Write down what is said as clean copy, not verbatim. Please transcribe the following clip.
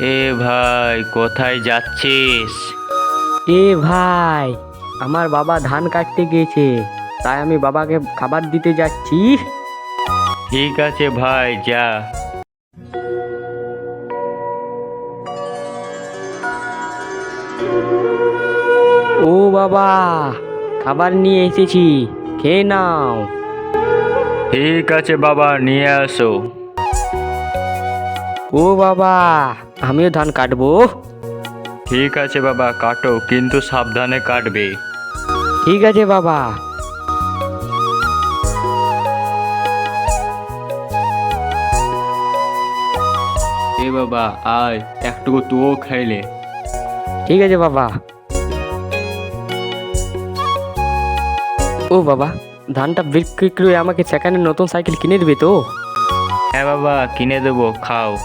এ ভাই, কোথায় যাচ্ছিস? এ ভাই, আমার বাবা ধান কাটতে গিয়েছে, তাই আমি বাবাকে খাবার দিতে যাচ্ছি। ঠিক আছে ভাই, যা। ও বাবা, খাবার নিয়ে এসেছি, খেয়ে নাও। ঠিক আছে বাবা, নিয়ে আসো। ও বাবা, আমিও ধান কাটবো। ঠিক আছে বাবা, কাটো, কিন্তু সাবধানে কাটবে। ঠিক আছে বাবা। এ বাবা, আয় একটুকু তুও খাইলে। ঠিক আছে বাবা। ও বাবা, ধানটা বিক্রি করে আমাকে সেখানে নতুন সাইকেল কিনে দিবে তো? হ্যাঁ বাবা, কিনে দেবো, খাও।